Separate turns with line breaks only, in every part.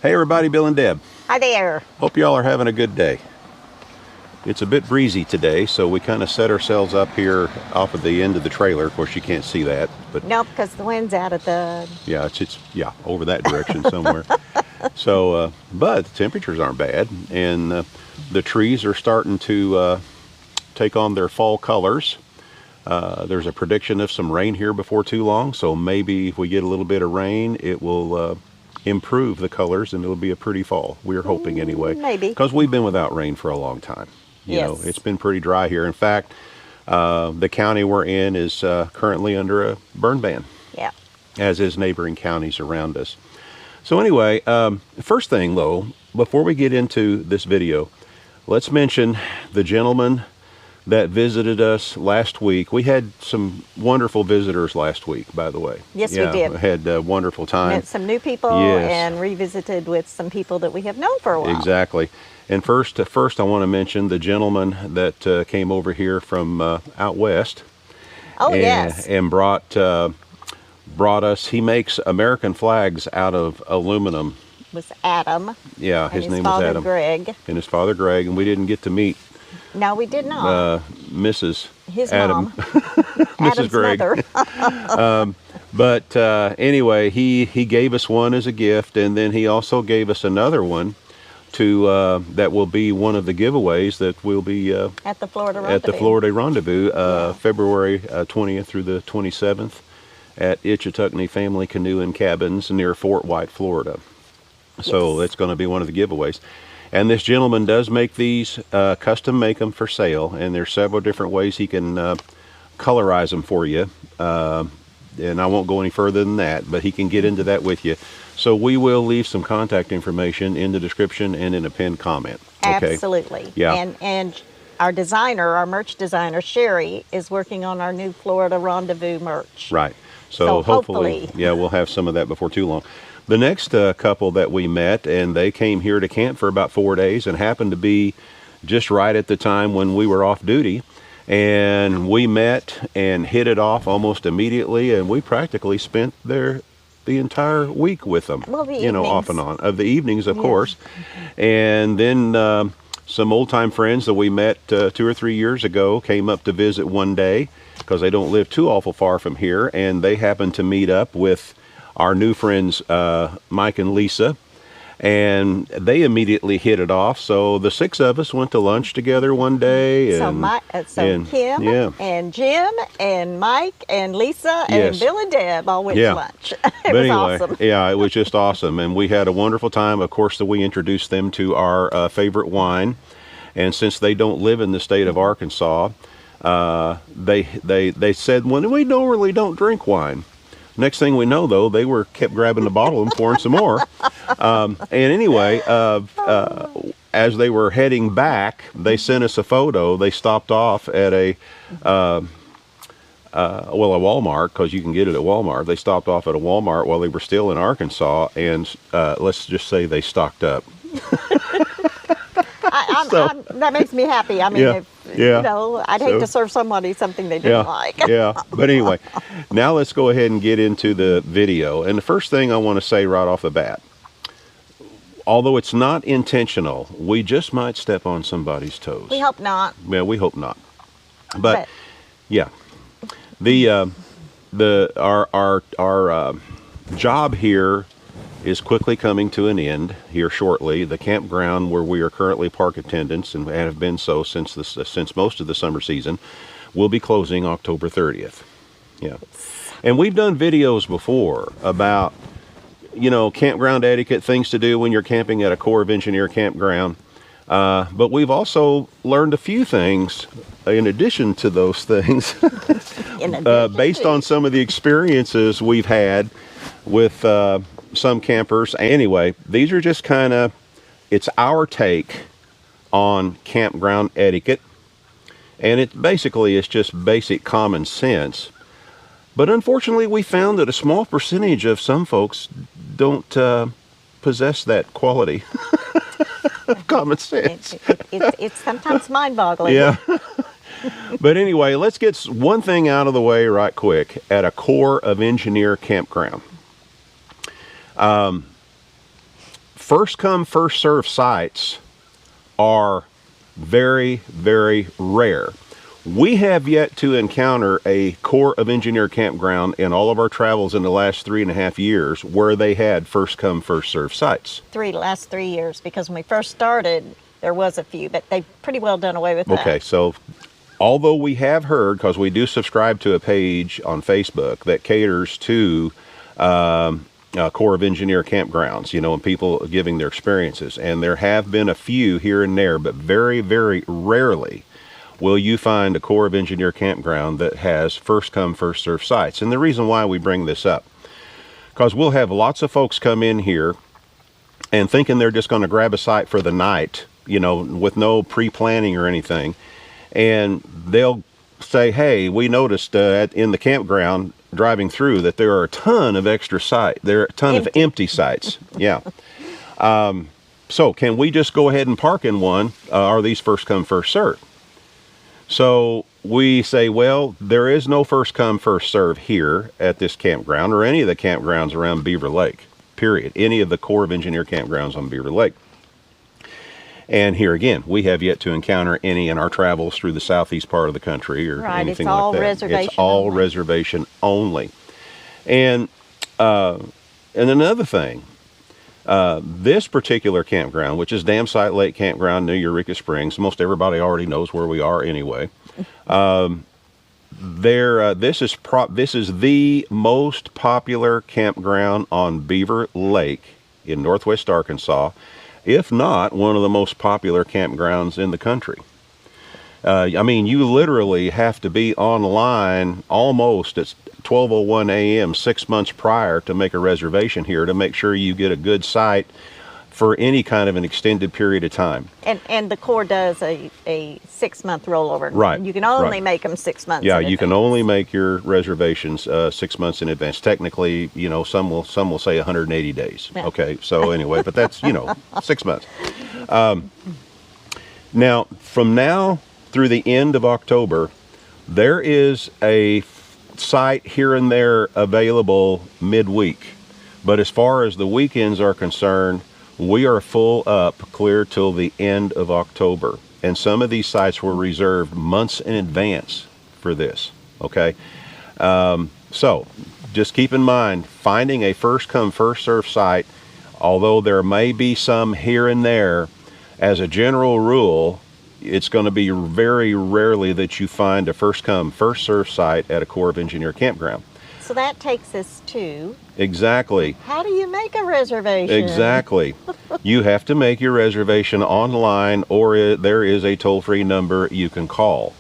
Hey everybody, Bill and Deb.
Hi there.
Hope y'all are having a good day. It's a bit breezy today, so we kind of set ourselves up here off of the end of the trailer. Of course, you can't see that, but
Nope, because the wind's out at the...
yeah, it's over that direction somewhere. So, but the temperatures aren't bad, and the trees are starting to take on their fall colors. There's a prediction of some rain here before too long, so maybe if we get a little bit of rain, it will improve the colors and it'll be a pretty fall. We're hoping anyway.
Maybe.
Because we've been without rain for a long time. You know, it's been pretty dry here. In fact, the county we're in is currently under a burn ban.
Yeah.
As is neighboring counties around us. So anyway, first thing though, before we get into this video, let's mention the gentleman that visited us last week. We had some wonderful visitors last week, by the way.
Yes, we did.
We had a wonderful time.
Met some new people and revisited with some people that we have known for a while.
Exactly. And first I want to mention the gentleman that came over here from out west.
Oh, yes.
And brought us, he makes American flags out of aluminum.
It was Adam.
Yeah, his name was Adam.
Greg.
And his father Greg, and we didn't get to meet
No, we did not.
Mrs.
His
Adam.
mom.
Mrs.
Adam's
Greg.
mother.
But anyway, he gave us one as a gift, and then he also gave us another one to that will be one of the giveaways that will be
at the Florida Rendezvous.
At the Florida Rendezvous, February 20th through the 27th at Etiquette Family Canoe and Cabins near Fort White, Florida. So that's going to be one of the giveaways. And this gentleman does make these, custom make them for sale, and there's several different ways he can colorize them for you. And I won't go any further than that, but he can get into that with you. So we will leave some contact information in the description and in a pinned comment. Okay?
Absolutely.
Yeah.
And our designer, our merch designer, Sherry, is working on our new Florida Rendezvous merch.
Right. So hopefully, we'll have some of that before too long. The next couple that we met, and they came here to camp for about 4 days and happened to be just right at the time when we were off duty. And we met and hit it off almost immediately, and we practically spent the entire week with them.
Well, the
evenings. Off and on. Of the evenings, of course. And then some old-time friends that we met 2 or 3 years ago came up to visit one day because they don't live too awful far from here, and they happened to meet up with our new friends Mike and Lisa, and they immediately hit it off. So the 6 of us went to lunch together one day. And,
Kim and Jim and Mike and Lisa and Bill and Deb all went to lunch. It was awesome.
Yeah, it was just awesome, and we had a wonderful time. Of course, we introduced them to our favorite wine, and since they don't live in the state of Arkansas, they said, well, we don't drink wine. Next thing we know, though, they kept grabbing the bottle and pouring some more. And anyway, as they were heading back, they sent us a photo. They stopped off at a Walmart, because you can get it at Walmart. They stopped off at a Walmart while they were still in Arkansas, and let's just say they stocked up.
That makes me happy. I mean, I'd hate to serve somebody something they didn't like.
But anyway, now let's go ahead and get into the video. And the first thing I want to say right off the bat, although it's not intentional, we just might step on somebody's toes.
We hope not.
Yeah, we hope not. But yeah, our job here is quickly coming to an end here shortly. The campground where we are currently park attendants and have been so since most of the summer season will be closing October 30th. Yeah. And we've done videos before about, campground etiquette, things to do when you're camping at a Corps of Engineer campground. But we've also learned a few things in addition to those things based on some of the experiences we've had with some campers. Anyway, these are just it's our take on campground etiquette, and it's just basic common sense. But unfortunately, we found that a small percentage of some folks don't possess that quality of common sense.
It's sometimes mind-boggling.
Yeah. But anyway, let's get one thing out of the way right quick. At a Corps of Engineer campground, first come, first serve sites are very, very rare. We have yet to encounter a Corps of Engineer campground in all of our travels in the last 3.5 years where they had first come, first serve sites.
Last 3 years, because when we first started, there was a few, but they've pretty well done away with that.
Okay, so although we have heard, because we do subscribe to a page on Facebook that caters to Corps of Engineer campgrounds, and people giving their experiences. And there have been a few here and there, but very, very rarely will you find a Corps of Engineer campground that has first come, first serve sites. And the reason why we bring this up, because we'll have lots of folks come in here and thinking they're just going to grab a site for the night, with no pre-planning or anything. And they'll say, hey, we noticed in the campground driving through that there are a ton of extra sites. There are a ton of empty sites. Yeah. So can we just go ahead and park in one? Are these first come, first serve? So we say, well, there is no first come, first serve here at this campground or any of the campgrounds around Beaver Lake, period. Any of the Corps of Engineer campgrounds on Beaver Lake. And here again, we have yet to encounter any in our travels through the southeast part of the country or anything like that.
It's all
reservation only. And another thing, this particular campground, which is Dam Site Lake Campground near Eureka Springs, most everybody already knows where we are anyway. This is the most popular campground on Beaver Lake in northwest Arkansas, if not one of the most popular campgrounds in the country. You literally have to be online almost at 12:01 a.m. 6 months prior to make a reservation here to make sure you get a good site for any kind of an extended period of time.
And the Corps does a 6-month rollover.
Right.
You can only make them 6 months.
Yeah,
in
you
advance.
can only make your reservations 6 months in advance. Technically, some will say 180 days.
Yeah.
Okay, so anyway, but that's 6 months. Now, from now through the end of October, there is a site here and there available midweek. But as far as the weekends are concerned, we are full up clear till the end of October. And some of these sites were reserved months in advance for this, okay? So just keep in mind, finding a first come, first serve site, although there may be some here and there, as a general rule, it's going to be very rarely that you find a first come, first serve site at a Corps of Engineer campground.
So that takes us to...
Exactly.
How do you make a reservation?
Exactly. You have to make your reservation online, or there is a toll-free number you can call.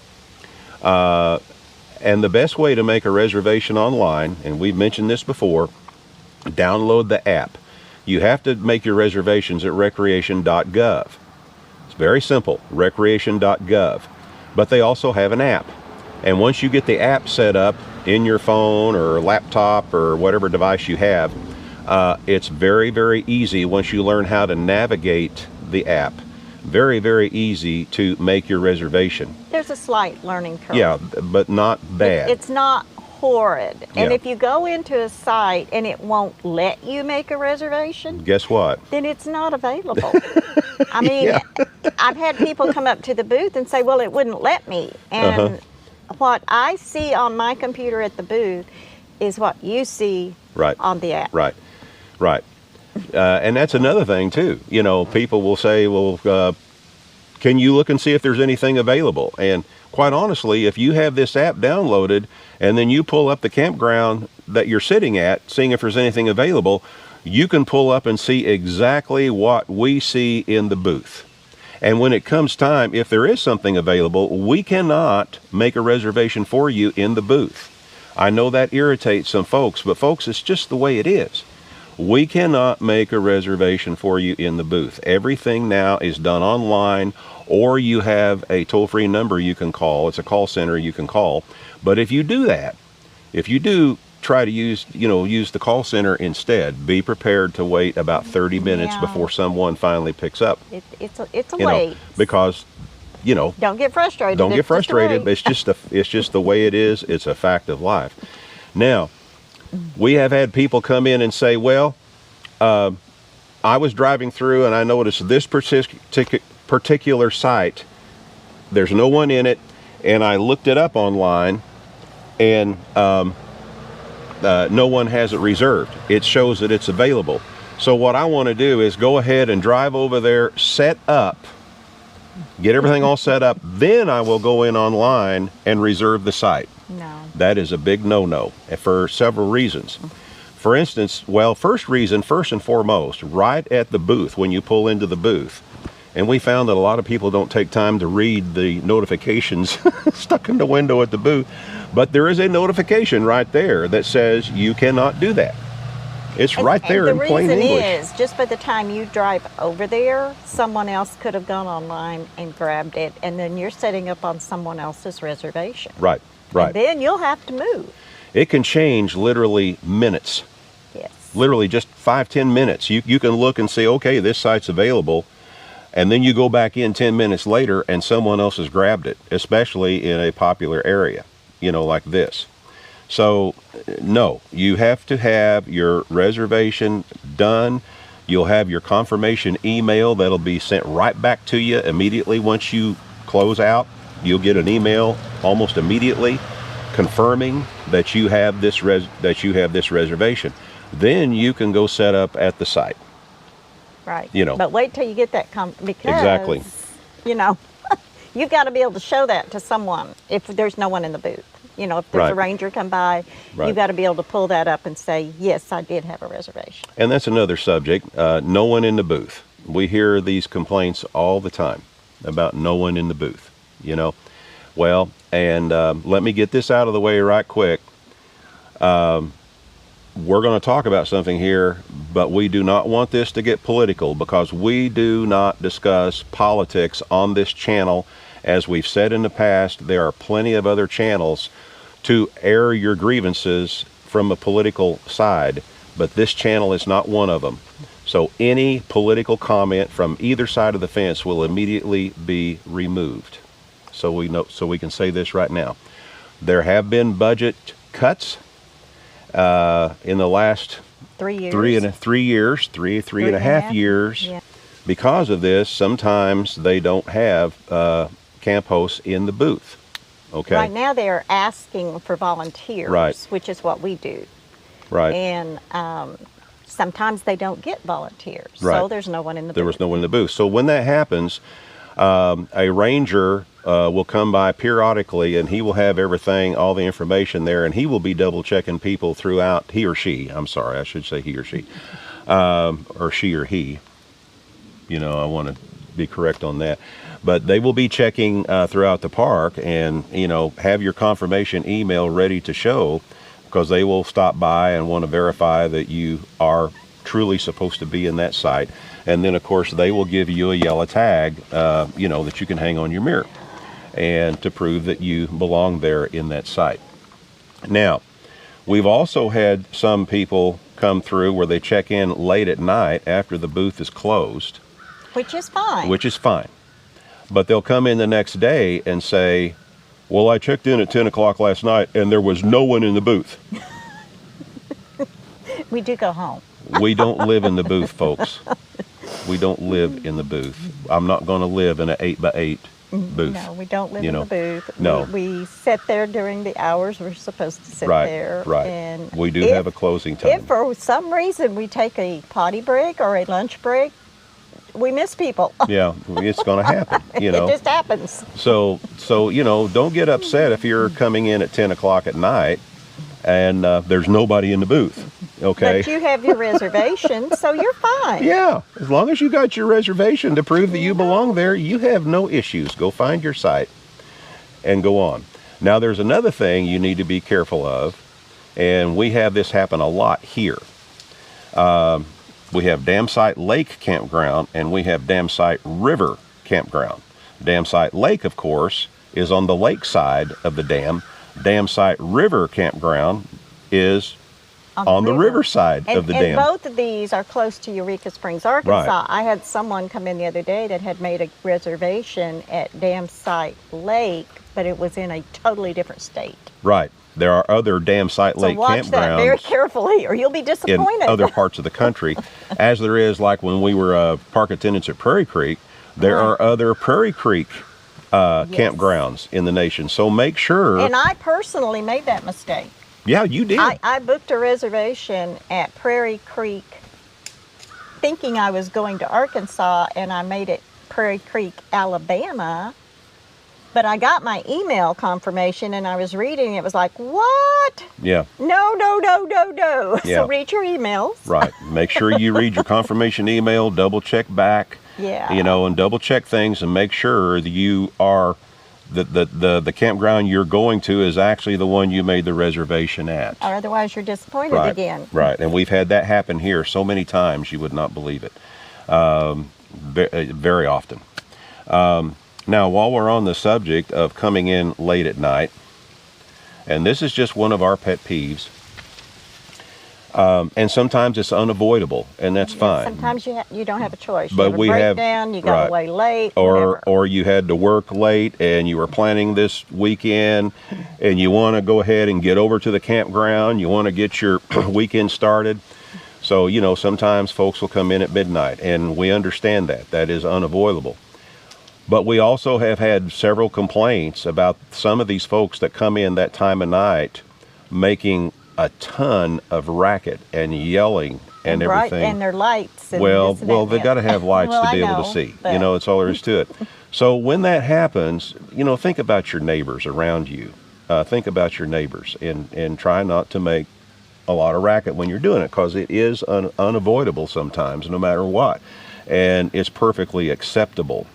And the best way to make a reservation online, and we've mentioned this before, download the app. You have to make your reservations at recreation.gov. It's very simple, recreation.gov. But they also have an app. And once you get the app set up in your phone or laptop or whatever device you have, it's very, very easy once you learn how to navigate the app. Very, very easy to make your reservation.
There's a slight learning curve.
Yeah, but not bad.
It's not horrid. And
Yeah.
if you go into a site and it won't let you make a reservation,
Guess what?
then it's not available. I mean, I've had people come up to the booth and say, well, it wouldn't let me. And what I see on my computer at the booth is what you see
Right.
on the app.
Right, right. And that's another thing too. People will say, well, can you look and see if there's anything available? And quite honestly, if you have this app downloaded and then you pull up the campground that you're sitting at, seeing if there's anything available, you can pull up and see exactly what we see in the booth. And when it comes time, if there is something available, we cannot make a reservation for you in the booth. I know that irritates some folks, but folks, it's just the way it is. We cannot make a reservation for you in the booth. Everything now is done online, or you have a toll-free number you can call. It's a call center you can call. But if you do that, if you do try to use the call center instead, be prepared to wait about 30 minutes before someone finally picks up.
It's a wait.
Because,
don't get frustrated.
Don't get frustrated.
It's
It's just the way it is. It's a fact of life. Now, we have had people come in and say, well, I was driving through and I noticed this particular site, there's no one in it, and I looked it up online, and no one has it reserved. It shows that it's available. So what I want to do is go ahead and drive over there, set up, get everything all set up, then I will go in online and reserve the site.
No.
That is a big no-no for several reasons. For instance, well, first and foremost, right at the booth, when you pull into the booth, and we found that a lot of people don't take time to read the notifications stuck in the window at the booth, but there is a notification right there that says you cannot do that. It's right there in plain English.
The reason is, just by the time you drive over there, someone else could have gone online and grabbed it, and then you're setting up on someone else's reservation.
Right, right.
And then you'll have to move.
It can change literally minutes.
Yes.
Literally just 5-10 minutes. You can look and say, okay, this site's available, and then you go back in 10 minutes later and someone else has grabbed it, especially in a popular area, like this. So, no, you have to have your reservation done. You'll have your confirmation email that'll be sent right back to you immediately once you close out. You'll get an email almost immediately confirming that you have this reservation. Then you can go set up at the site.
Right. But wait till you get that because
exactly.
You've got to be able to show that to someone if there's no one in the booth. If there's a ranger come by, you've got to be able to pull that up and say, yes, I did have a reservation.
And that's another subject, no one in the booth. We hear these complaints all the time about no one in the booth, Well, and let me get this out of the way right quick. We're going to talk about something here, but we do not want this to get political because we do not discuss politics on this channel. As we've said in the past, there are plenty of other channels to air your grievances from a political side, but this channel is not one of them. So any political comment from either side of the fence will immediately be removed. So we can say this right now. There have been budget cuts in the last
3 years.
Three and a half years.
Yeah.
Because of this, sometimes they don't have camp hosts in the booth. Okay.
Right now they're asking for volunteers,
right,
which is what we do.
Right.
And sometimes they don't get volunteers,
right,
so there's no one in the booth.
There was no one in the booth. So when that happens, a ranger will come by periodically, and he will have everything, all the information there, and he will be double checking people throughout. He or she. I'm sorry, I should say he or she, or she or he. I want to be correct on that. But they will be checking throughout the park and, have your confirmation email ready to show, because they will stop by and want to verify that you are truly supposed to be in that site. And then, of course, they will give you a yellow tag, that you can hang on your mirror and to prove that you belong there in that site. Now, we've also had some people come through where they check in late at night after the booth is closed.
Which is fine.
Which is fine. But they'll come in the next day and say, well, I checked in at 10 o'clock last night and there was no one in the booth.
We do go home.
We don't live in the booth, folks. We don't live in the booth. I'm not going to live in an 8x8 booth.
No, we don't live in the booth.
No.
We sit there during the hours we're supposed to sit there.
Right.
And
we do have a closing time.
If for some reason we take a potty break or a lunch break, we miss people.
Yeah, it's going to happen,
It just happens.
So, don't get upset if you're coming in at 10 o'clock at night and there's nobody in the booth, okay?
But you have your reservation, so you're fine.
Yeah, as long as you got your reservation to prove that you belong there, you have no issues. Go find your site and go on. Now, there's another thing you need to be careful of, and we have this happen a lot here. We have Dam Site Lake Campground, and we have Dam Site River Campground. Dam Site Lake, of course, is on the lake side of the dam. Dam Site River Campground is on the river side of the dam.
And both of these are close to Eureka Springs, Arkansas.
Right.
I had someone come in the other day that had made a reservation at Dam Site Lake, but it was in a totally different state.
Right. There are other dam site
So
lake
watch that very
campgrounds
carefully, or you'll be
in
disappointed.
other parts of the country, as there is, like when we were park attendants at Prairie Creek, there
Right.
are other Prairie Creek
Yes.
campgrounds in the nation. So make sure.
And I personally made that mistake.
Yeah, you did.
I booked a reservation at Prairie Creek thinking I was going to Arkansas, and I made it Prairie Creek, Alabama. But I got my email confirmation and I was reading, it was like, what?
Yeah.
No, no, no, no, no.
Yeah.
So read your emails.
Right. Make sure you read your confirmation email, double check back.
Yeah.
And double check things and make sure that you are the campground you're going to is actually the one you made the reservation at.
Or otherwise you're disappointed
Right.
again.
Right. And we've had that happen here so many times you would not believe it. Very often. Now, while we're on the subject of coming in late at night, and this is just one of our pet peeves, and sometimes it's unavoidable, and that's fine.
Sometimes you don't have a choice. You
But
have a
we have-
breakdown, you got
right.
away late,
Or
whatever.
or you had to work late and you were planning this weekend and you want to go ahead and get over to the campground, you want to get your weekend started. So, sometimes folks will come in at midnight, and we understand that. That is unavoidable. But we also have had several complaints about some of these folks that come in that time of night making a ton of racket and yelling and
bright,
everything.
and their lights. And
Well,
this and that
they
and
got to
that.
have lights
Well,
to be
I
able to
know,
see.
but-
That's all there is to it. So when that happens, think about your neighbors around you. Think about your neighbors and try not to make a lot of racket when you're doing it, because it is unavoidable sometimes, no matter what. And it's perfectly acceptable,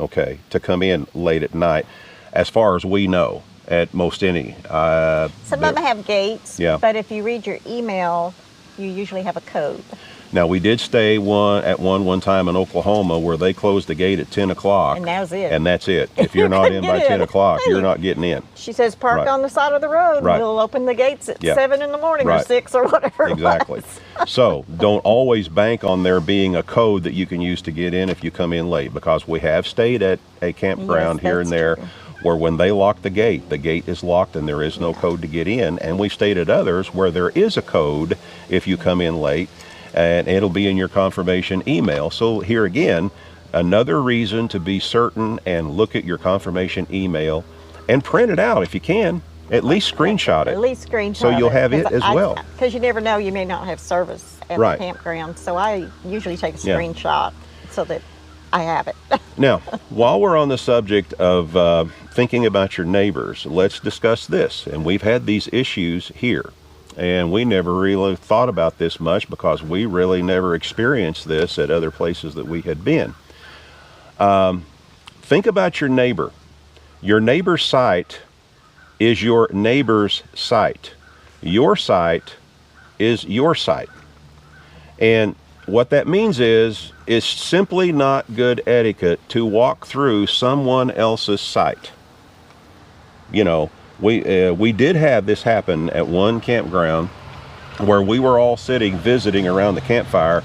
okay, to come in late at night, as far as we know, at most any.
Some of them have gates,
Yeah.
but if you read your email, you usually have a code.
Now, we did stay one time in Oklahoma where they closed the gate at 10 o'clock.
And that was it.
And that's it. If you're not in by
Get
10
in.
o'clock, you're not getting in.
She says, park
Right.
on the side of the road.
Right.
We'll open the gates at
Yeah.
7 in the morning or
Right.
6 or whatever.
Exactly.
It was.
So don't always bank on there being a code that you can use to get in if you come in late, because we have stayed at a campground
Yes,
here and
that's
there
true.
where when they lock the gate is locked and there is no code to get in. And we stayed at others where there is a code if you come in late, and it'll be in your confirmation email. So here again, another reason to be certain and look at your confirmation email and print it out if you can. At least screenshot
At
it.
least screenshot
So you'll have it as well.
Because you never know, you may not have service at
Right.
the campground. So I usually take a
Yeah.
screenshot so that I have it.
Now, while we're on the subject of thinking about your neighbors, let's discuss this. And we've had these issues here. And we never really thought about this much because we really never experienced this at other places that we had been. Think about your neighbor. Your neighbor's site is your neighbor's site. Your site is your site. And what that means is, it's simply not good etiquette to walk through someone else's site. We did have this happen at one campground where we were all sitting visiting around the campfire,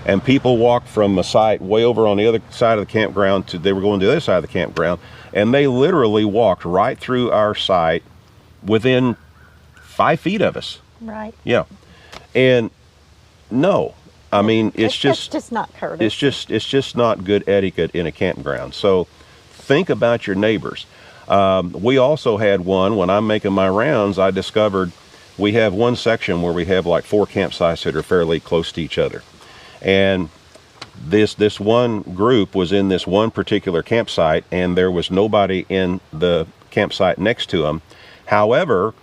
and people walked from a site way over on the other side of the campground they were going to the other side of the campground, and they literally walked right through our site within 5 feet of us.
Right.
Yeah. And no, I mean, it's
just not courteous.
it's just not good etiquette in a campground. So think about your neighbors. We also had one, when I'm making my rounds, I discovered we have one section where we have like 4 campsites that are fairly close to each other. And this one group was in this one particular campsite, and there was nobody in the campsite next to them. However,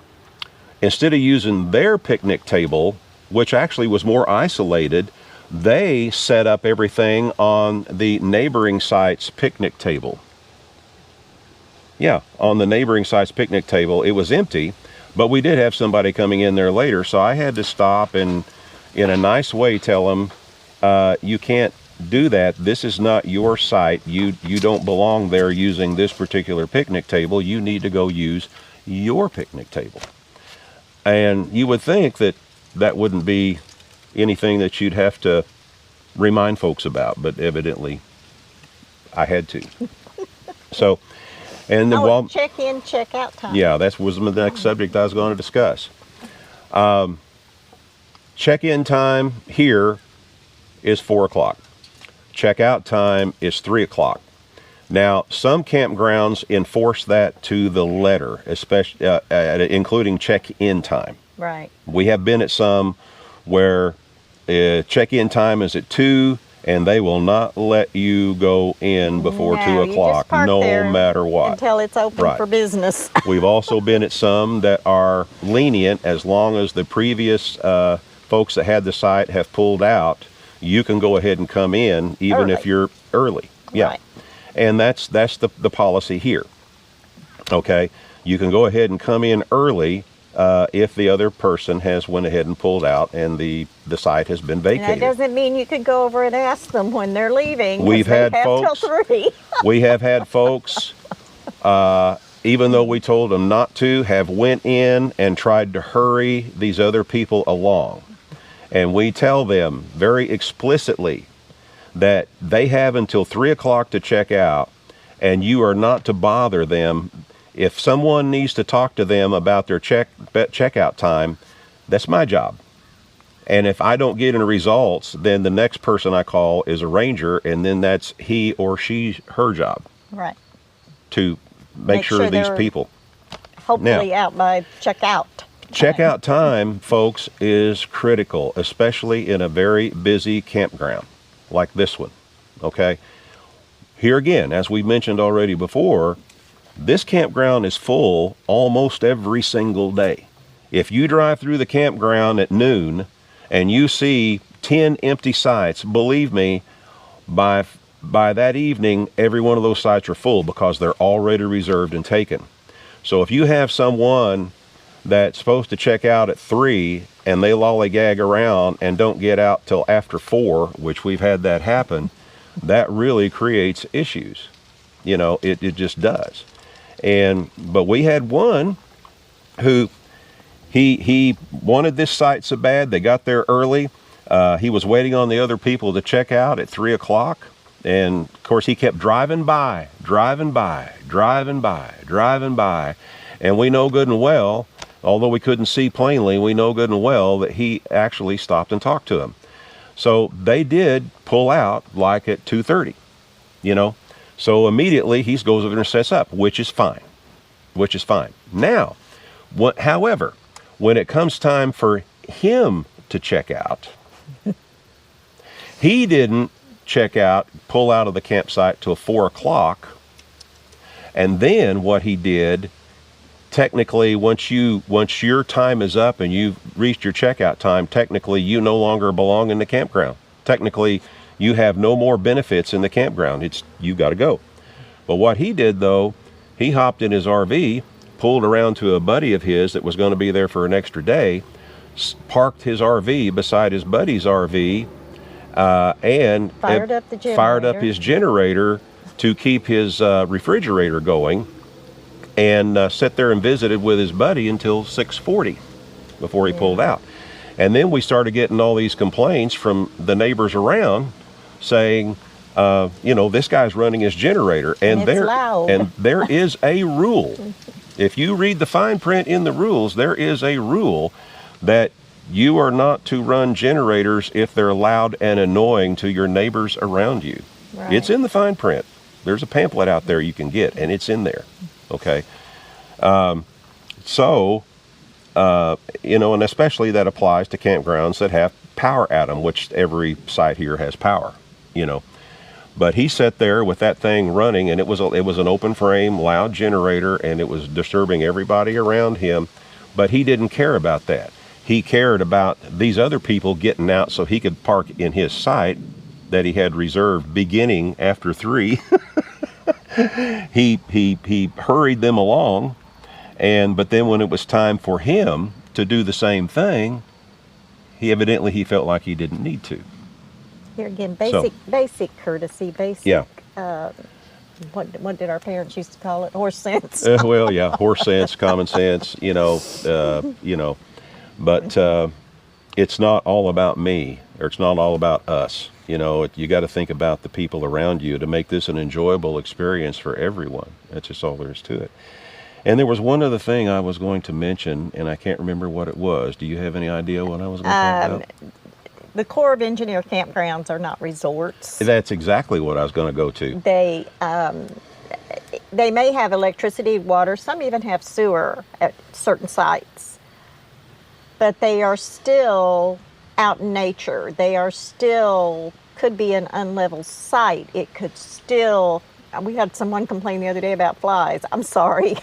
instead of using their picnic table, which actually was more isolated, they set up everything on the neighboring site's picnic table. Yeah, on the neighboring site's picnic table. It was empty, but we did have somebody coming in there later, so I had to stop and, in a nice way, tell them, you can't do that. This is not your site. You don't belong there using this particular picnic table. You need to go use your picnic table. And you would think that that wouldn't be anything that you'd have to remind folks about, but evidently I had to. So And then while
check in, check out time.
yeah, that was the next subject I was going to discuss. Check-in time here is 4 o'clock. Check-out time is 3 o'clock. Now, some campgrounds enforce that to the letter, especially including check-in time.
Right.
We have been at some where check-in time is at 2, and they will not let you go in before 2 o'clock, no matter what.
Until it's open for business.
We've also been at some that are lenient as long as the previous folks that had the site have pulled out. You can go ahead and come in even if you're early. Yeah.
Right.
And that's the policy here. Okay. You can go ahead and come in early if the other person has went ahead and pulled out and the site has been vacated.
And that doesn't mean you could go over and ask them when they're leaving.
We've had folks.
Till 3.
We have had folks, even though we told them not to, have went in and tried to hurry these other people along. And we tell them very explicitly that they have until 3 o'clock to check out, and you are not to bother them. If someone needs to talk to them about their checkout time, that's my job. And if I don't get any results, then the next person I call is a ranger, and then that's he or her job.
Right.
To make sure these people.
Hopefully out by checkout.
Checkout time, folks, is critical, especially in a very busy campground like this one. Okay. Here again, as we mentioned already before, this campground is full almost every single day. If you drive through the campground at noon and you see 10 empty sites, believe me, by that evening, every one of those sites are full because they're already reserved and taken. So if you have someone that's supposed to check out at 3 and they lollygag around and don't get out till after 4, which we've had that happen, that really creates issues. You know, it just does. But we had one who he wanted this site so bad. They got there early. He was waiting on the other people to check out at 3 o'clock. And of course he kept driving by. And we know good and well, although we couldn't see plainly, we know good and well that he actually stopped and talked to him. So they did pull out like at 2:30, you know. So immediately he goes over and sets up, which is fine. Now, however, when it comes time for him to check out, he didn't pull out of the campsite till 4 o'clock. And then what he did, technically, once your time is up and you've reached your checkout time, technically you no longer belong in the campground. Technically, you have no more benefits in the campground. You got to go. But what he did, though, he hopped in his RV, pulled around to a buddy of his that was going to be there for an extra day, parked his RV beside his buddy's RV, and fired up his generator to keep his refrigerator going, and sat there and visited with his buddy until 6:40 before he pulled out. And then we started getting all these complaints from the neighbors around saying, this guy's running his generator, and there is a rule. If you read the fine print in the rules, there is a rule that you are not to run generators if they're loud and annoying to your neighbors around you. Right. It's in the fine print. There's a pamphlet out there you can get, and it's in there. Okay. And especially that applies to campgrounds that have power at them, which every site here has power, But he sat there with that thing running, and it was an open frame, loud generator, and it was disturbing everybody around him. But he didn't care about that. He cared about these other people getting out so he could park in his site that he had reserved beginning after 3. He hurried them along, but then when it was time for him to do the same thing, he felt like he didn't need to.
Here again, basic courtesy, basic. What did our parents used to call it? Horse sense.
Horse sense, common sense. But it's not all about me, or it's not all about us. You know, you got to think about the people around you to make this an enjoyable experience for everyone. That's just all there is to it. And there was one other thing I was going to mention, and I can't remember what it was. Do you have any idea what I was going to talk about?
The Corps of Engineer campgrounds are not resorts.
That's exactly what I was going to go to.
They may have electricity, water, some even have sewer at certain sites, but they are still out in nature. They are still, could be an unlevel site. It could still, we had someone complain the other day about flies. I'm sorry.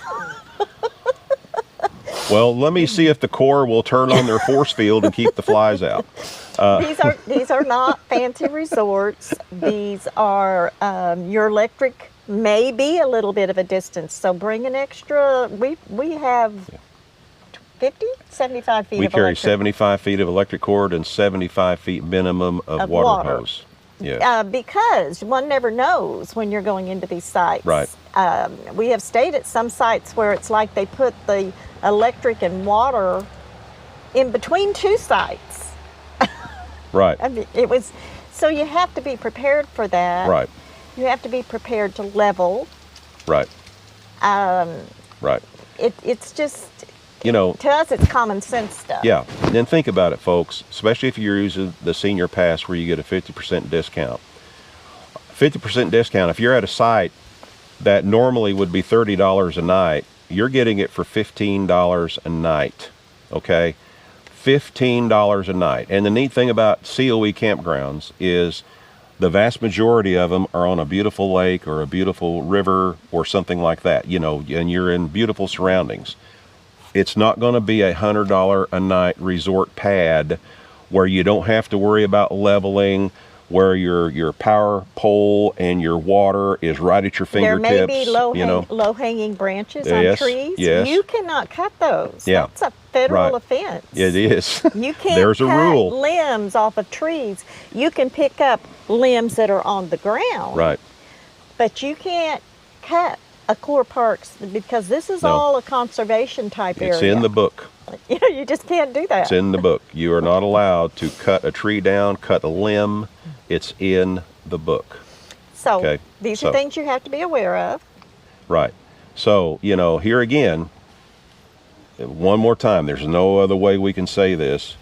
Well, let me see if the Corps will turn on their force field and keep the flies out.
These are not fancy resorts. These are, your electric may be a little bit of a distance, so bring an extra, we have 50, 75 feet
We
of
carry
electric.
75 feet of electric cord and 75 feet minimum of water hose. Yeah.
Because one never knows when you're going into these sites.
Right.
We have stayed at some sites where it's like they put the electric and water in between two sites.
Right.
I mean, it was, so you have to be prepared for that.
Right.
You have to be prepared to level.
Right. Right.
It's just,
You know,
to us, it's common sense stuff.
yeah. And then think about it, folks, especially if you're using the senior pass where you get a 50% discount. 50% discount, if you're at a site that normally would be $30 a night, you're getting it for $15 a night, okay? $15 a night. And the neat thing about COE campgrounds is the vast majority of them are on a beautiful lake or a beautiful river or something like that, you know, and you're in beautiful surroundings. It's not going to be a $100 a night resort pad where you don't have to worry about leveling, where your power pole and your water is right at your fingertips.
There may be
you know.
low-hanging branches
Yes,
on trees.
yes.
You cannot cut those.
Yeah.
That's a federal
Right.
offense.
It is.
You can't
There's a
cut
rule.
limbs off of trees. You can pick up limbs that are on the ground.
Right.
But you can't cut a core parks because this is
No.
all a conservation type
It's
area.
in the book.
You know, you just can't do that.
It's in the book. You are not allowed to cut a tree down, cut a limb. It's in the book.
So
Okay,
these
so-
are things you have to be aware of.
Right. So, you know, here again, one more time, there's no other way we can say this.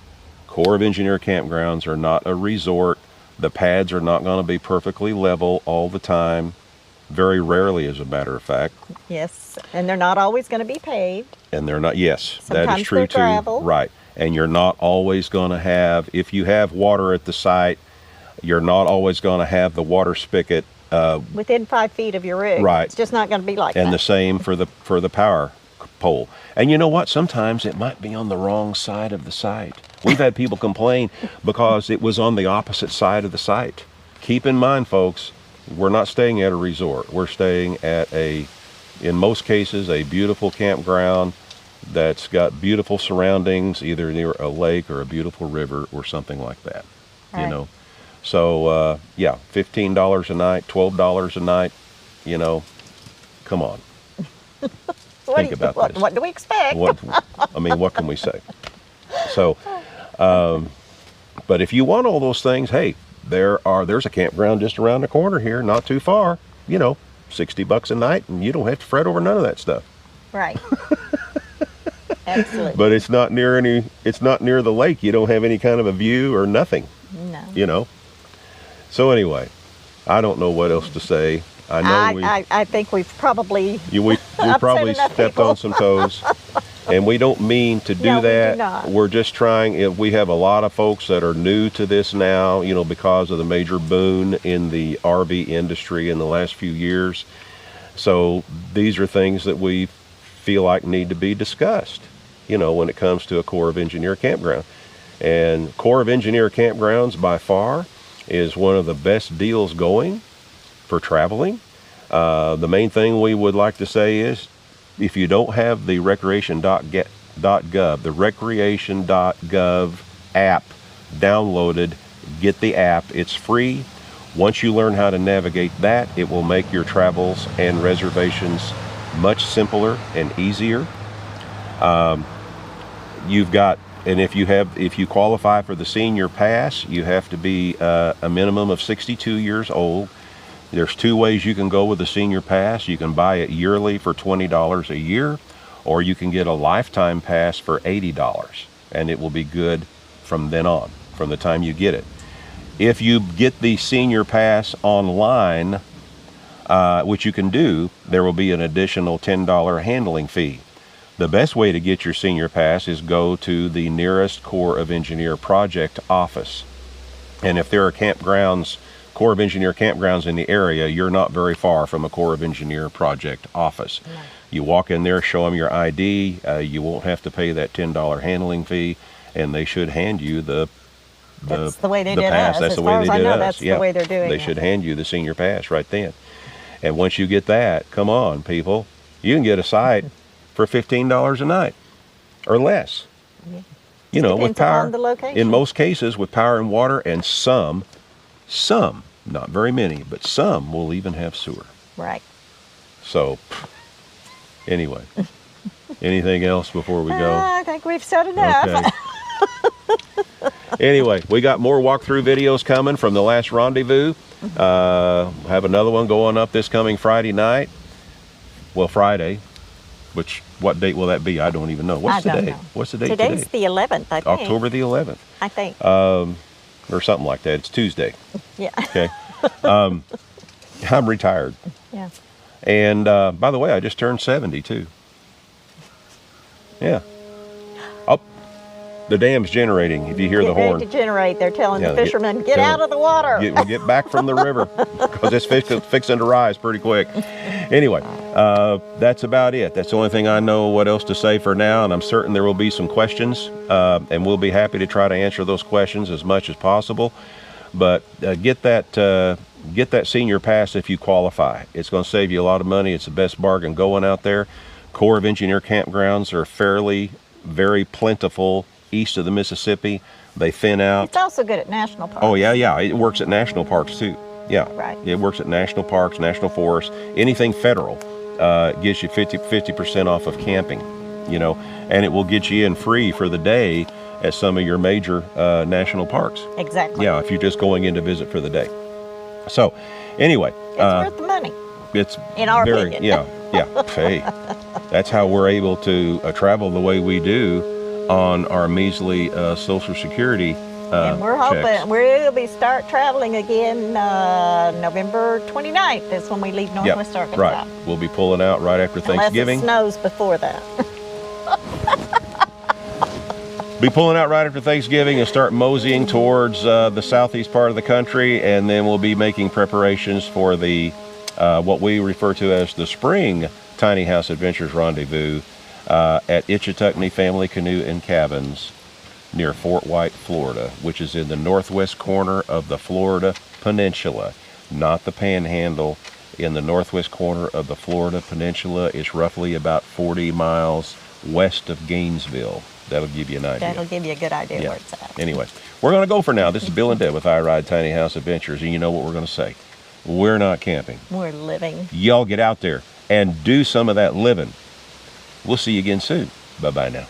Corps of Engineer campgrounds are not a resort. The pads are not going to be perfectly level all the time. Very rarely, as a matter of fact.
Yes, and they're not always going to be paved.
And they're not, yes, that
Sometimes
is true
they're
too.
gravel.
Right. And you're not always going to have, if you have water at the site, you're not always going to have the water spigot.
Within 5 feet of your rig.
Right.
It's just not going to be like
And
that.
the same for the power pole. And you know what? Sometimes it might be on the wrong side of the site. We've had people complain because it was on the opposite side of the site. Keep in mind, folks, we're not staying at a resort. We're staying at in most cases, a beautiful campground that's got beautiful surroundings, either near a lake or a beautiful river or something like that.
Right.
You know. So yeah, $15 a night, $12 a night, you know, come on. Think about this.
What do we expect?
What can we say? So, but if you want all those things, hey, there's a campground just around the corner here, not too far, you know, $60 a night, and you don't have to fret over none of that stuff.
Right. Absolutely.
But it's not near the lake. You don't have any kind of a view or nothing,
No.
you know. So anyway, I don't know what else to say. I know
I think we've probably
we
upset
probably
enough
stepped
people.
on some toes, and we don't mean to do
No, we do
that.
not.
We're just trying. We have a lot of folks that are new to this now, you know, because of the major boom in the RV industry in the last few years. So these are things that we feel like need to be discussed, you know, when it comes to a Corps of Engineer campground. And Corps of Engineer campgrounds by far is one of the best deals going for traveling. The main thing we would like to say is, if you don't have the recreation.gov, the recreation.gov app downloaded, get the app. It's free. Once you learn how to navigate that, it will make your travels and reservations much simpler and easier. You've got And if you qualify for the senior pass, you have to be a minimum of 62 years old. There's two ways you can go with the senior pass. You can buy it yearly for $20 a year, or you can get a lifetime pass for $80, and it will be good from then on, from the time you get it. If you get the senior pass online, which you can do, there will be an additional $10 handling fee. The best way to get your senior pass is go to the nearest Corps of Engineer project office. And if there are Corps of Engineer campgrounds in the area, you're not very far from a Corps of Engineer project office. No. You walk in there, show them your ID, you won't have to pay that $10 handling fee, and they should hand you
that's the way they did
pass.
us.
That's
as
the
far
way
as
they
I
did
know,
us.
that's the way they're doing it.
They should hand you the senior pass right then. And once you get that, come on, people, you can get a site for $15 a night or less. Yeah. You know, with power,
the location.
In most cases, with power and water, and some, not very many, but some will even have sewer.
Right.
So, anyway, anything else before we go?
I think we've said enough.
Okay. Anyway, we got more walkthrough videos coming from the last rendezvous. Have another one going up this coming Friday night. Well, Friday. What date will that be? I don't even know. What's the date? What's the date today?
Today's the 11th, I think.
October the 11th.
I think.
Or something like that. It's Tuesday.
Yeah.
Okay. I'm retired.
Yeah.
And by the way, I just turned 70 too. Yeah. Oh, the dam's generating. If you hear the horn.
Ready to generate. They're telling the fishermen, get out of the water.
Get back from the river, because it's fixing to rise pretty quick. Anyway, that's about it. That's the only thing I know what else to say for now, and I'm certain there will be some questions, and we'll be happy to try to answer those questions as much as possible. But get that senior pass if you qualify. It's going to save you a lot of money. It's the best bargain going out there. Corps of Engineer campgrounds are very plentiful east of the Mississippi. They thin out.
It's also good at national parks.
Oh, yeah. It works at national parks, too. Yeah.
Right.
It works at national parks, national forests, anything federal. Gives you 50% off of camping, you know, and it will get you in free for the day at some of your major national parks.
Exactly.
Yeah, if you're just going in to visit for the day. So, anyway.
It's worth the money.
It's
in our opinion.
Yeah. Hey, that's how we're able to travel the way we do on our measly Social Security
and we're hoping we'll start traveling again November 29th is when we leave Northwest Arkansas.
Right. We'll be pulling out right after Thanksgiving.
Unless it snows before that.
Be pulling out right after Thanksgiving and start moseying towards the southeast part of the country, and then we'll be making preparations for the what we refer to as the spring Tiny House Adventures Rendezvous at Itchituckney Family Canoe and Cabins near Fort White, Florida, which is in the northwest corner of the Florida Peninsula, not the Panhandle. In the northwest corner of the Florida Peninsula is roughly about 40 miles west of Gainesville. That'll give you an idea.
That'll give you a good idea where it's at.
Anyway, we're going to go for now. This is Bill and Deb with I Ride Tiny House Adventures, and you know what we're going to say. We're not camping.
We're living.
Y'all get out there and do some of that living. We'll see you again soon. Bye-bye now.